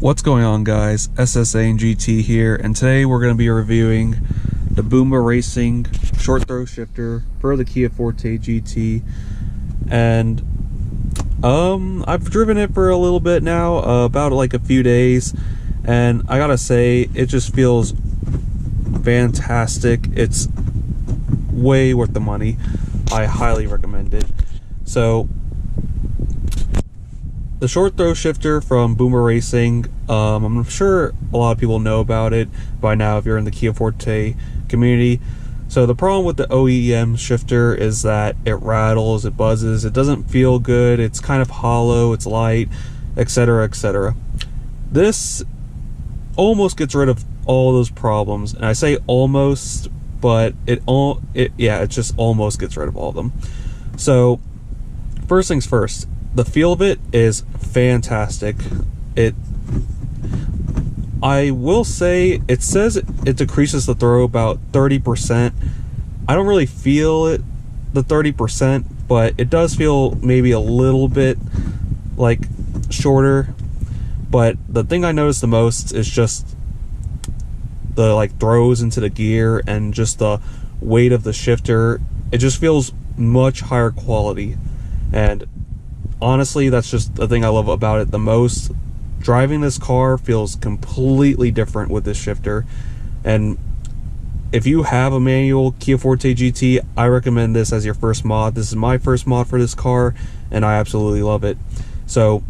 What's going on, guys? SSA and GT here, and today we're going to be reviewing the Boomba Racing short throw shifter for the Kia Forte GT. And I've driven it for a little bit now, about like a few days, and I gotta say it just feels fantastic. It's way worth the money. I highly recommend it. So the short throw shifter from Boomba Racing, I'm sure a lot of people know about it by now if you're in the Kia Forte community. So the problem with the OEM shifter is that it rattles, it buzzes, it doesn't feel good, it's kind of hollow, it's light, etc, etc. This almost gets rid of all those problems, and I say almost, but it just almost gets rid of all of them. So first things first, the feel of it is fantastic. I will say, it says it decreases the throw about 30%. I don't really feel it, the 30%, but it does feel maybe a little bit like shorter. But the thing I noticed the most is just the like throws into the gear and just the weight of the shifter. It just feels much higher quality, and honestly, that's just the thing I love about it the most. Driving this car feels completely different with this shifter, and if you have a manual Kia Forte GT, I recommend this as your first mod. This is my first mod for this car, and I absolutely love it. So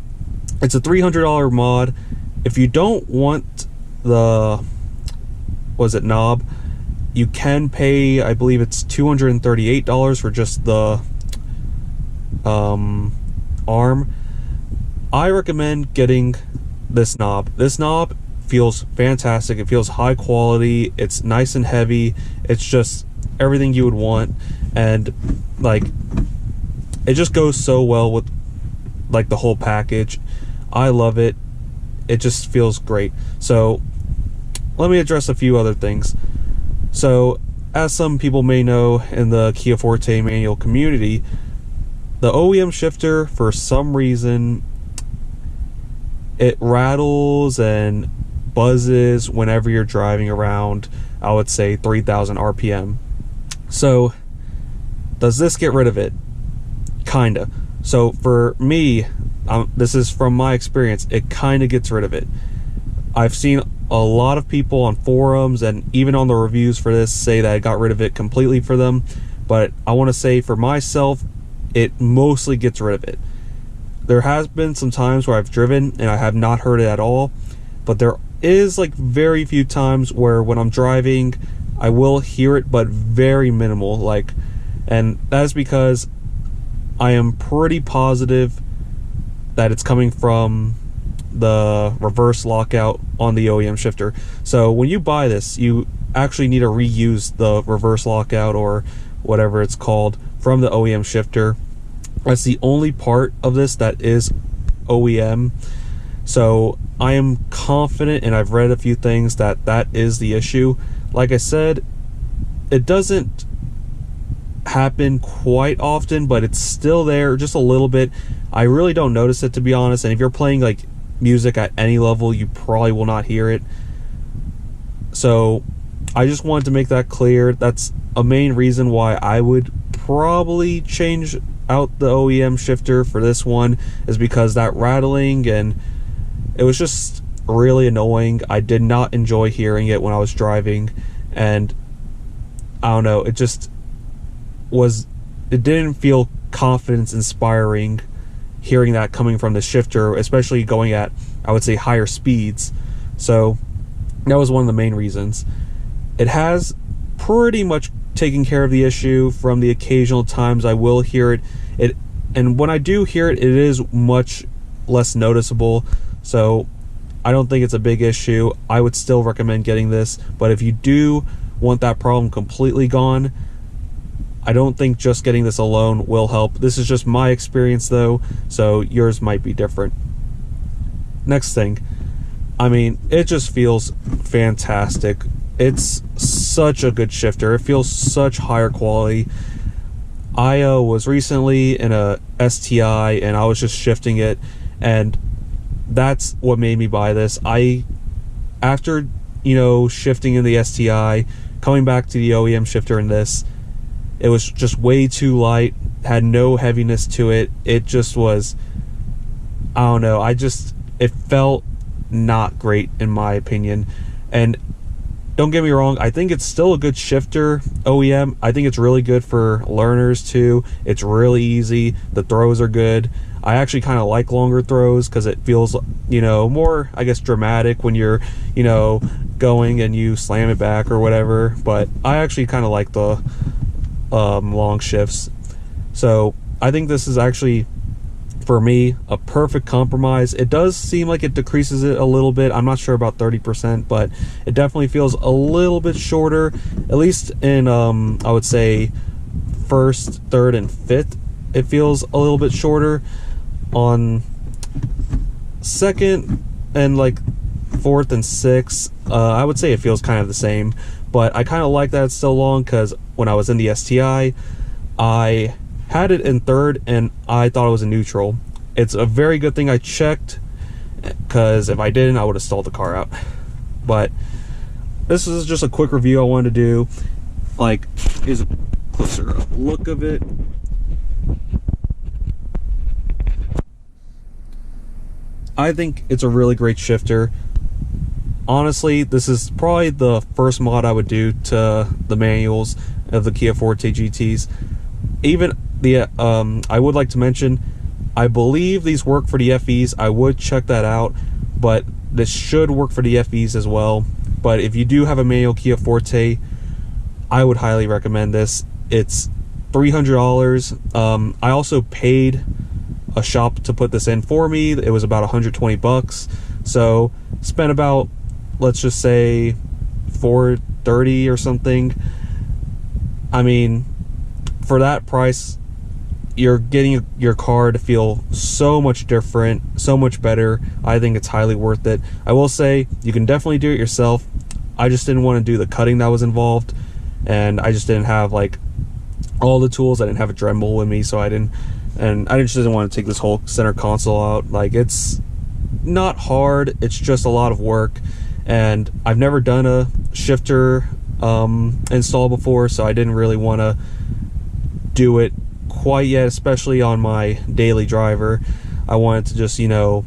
it's a $300 mod. If you don't want the knob, you can pay, I believe it's $238 for just the arm. I recommend getting this knob. This knob feels fantastic. It feels high quality, it's nice and heavy, it's just everything you would want, and like it just goes so well with like the whole package. I love it. It just feels great. So let me address a few other things. So as some people may know in the Kia Forte manual community, the OEM shifter, for some reason, it rattles and buzzes whenever you're driving around, I would say 3,000 RPM. So does this get rid of it? Kinda. So for me, this is from my experience, it kinda gets rid of it. I've seen a lot of people on forums and even on the reviews for this say that it got rid of it completely for them, but I want to say for myself, it mostly gets rid of it. There has been some times where I've driven and I have not heard it at all, but there is like very few times where when I'm driving I will hear it, but very minimal, like, and that is because I am pretty positive that it's coming from the reverse lockout on the OEM shifter. So when you buy this, you actually need to reuse the reverse lockout or whatever it's called from the OEM shifter. That's the only part of this that is OEM. So I am confident, and I've read a few things, that that is the issue. Like I said, it doesn't happen quite often, but it's still there just a little bit. I really don't notice it, to be honest, and if you're playing like music at any level, you probably will not hear it. So I just wanted to make that clear. That's a main reason why I would probably change out the OEM shifter for this one, is because that rattling, and it was just really annoying. I did not enjoy hearing it when I was driving, and I don't know, it didn't feel confidence inspiring hearing that coming from the shifter, especially going at, I would say, higher speeds. So that was one of the main reasons. It has pretty much taken care of the issue from the occasional times I will hear it. And when I do hear it, it is much less noticeable, so I don't think it's a big issue. I would still recommend getting this, but if you do want that problem completely gone, I don't think just getting this alone will help. This is just my experience though, so yours might be different. Next thing, I mean, it just feels fantastic. It's such a good shifter. It feels such higher quality. I was recently in a STI and I was just shifting it, and that's what made me buy this. After, you know, shifting in the STI, coming back to the OEM shifter in this, it was just way too light, had no heaviness to it. It just was, I don't know, it felt not great in my opinion. And don't get me wrong, I think it's still a good shifter, OEM. I think it's really good for learners too. It's really easy. The throws are good. I actually kind of like longer throws because it feels, you know, more, I guess, dramatic when you're, you know, going and you slam it back or whatever. But I actually kind of like the long shifts. So I think this is actually, for me, a perfect compromise. It does seem like it decreases it a little bit. I'm not sure about 30%, but it definitely feels a little bit shorter, at least in I would say first, third, and fifth. It feels a little bit shorter. On second and like fourth and sixth, I would say it feels kind of the same, but I kind of like that it's still long, because when I was in the STI, I had it in third and I thought it was a neutral. It's a very good thing I checked, because if I didn't, I would have stalled the car out. But this is just a quick review I wanted to do. Like, here's a closer up look of it. I think it's a really great shifter. Honestly, this is probably the first mod I would do to the manuals of the Kia Forte GTs. Even the I would like to mention, I believe these work for the FEs. I would check that out, but this should work for the FEs as well. But if you do have a manual Kia Forte, I would highly recommend this. It's $300. I also paid a shop to put this in for me. It was about 120 bucks. So spent about, let's just say, 430 or something. I mean, for that price, you're getting your car to feel so much different, so much better. I think it's highly worth it. I will say, you can definitely do it yourself. I just didn't want to do the cutting that was involved, and I just didn't have like all the tools. I didn't have a Dremel with me, so I just didn't want to take this whole center console out. Like, it's not hard, it's just a lot of work, and I've never done a shifter install before, so I didn't really want to do it quite yet, especially on my daily driver. I wanted to just, you know,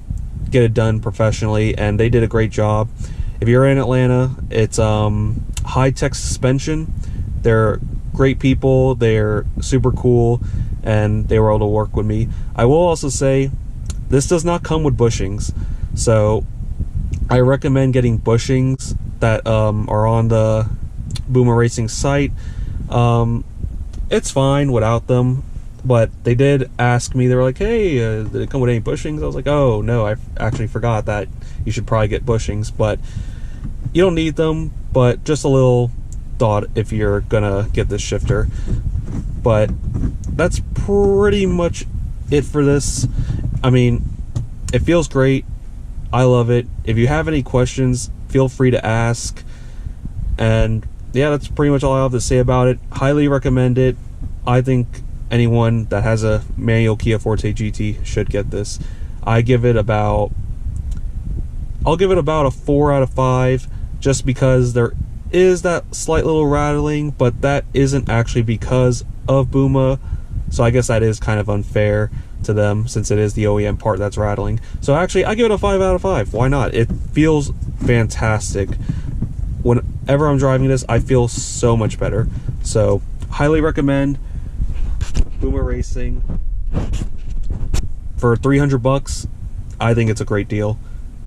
get it done professionally, and they did a great job. If you're in Atlanta, it's High Tech Suspension. They're great people, they're super cool, and they were able to work with me. I will also say, this does not come with bushings, so I recommend getting bushings that are on the Boomba Racing site. It's fine without them, but they did ask me. They were like, hey, did it come with any bushings? I was like, oh no, I actually forgot that you should probably get bushings, but you don't need them, but just a little thought if you're gonna get this shifter. But that's pretty much it for this. I mean, it feels great. I love it. If you have any questions, feel free to ask. And yeah, that's pretty much all I have to say about it. Highly recommend it. I think anyone that has a manual Kia Forte GT should get this. I'll give it about a 4 out of 5, just because there is that slight little rattling, but that isn't actually because of Boomba, so I guess that is kind of unfair to them, since it is the OEM part that's rattling. So actually, I give it a 5 out of 5. Why not? It feels fantastic. Whenever I'm driving this, I feel so much better. So highly recommend Boomba Racing. For 300 bucks, I think it's a great deal.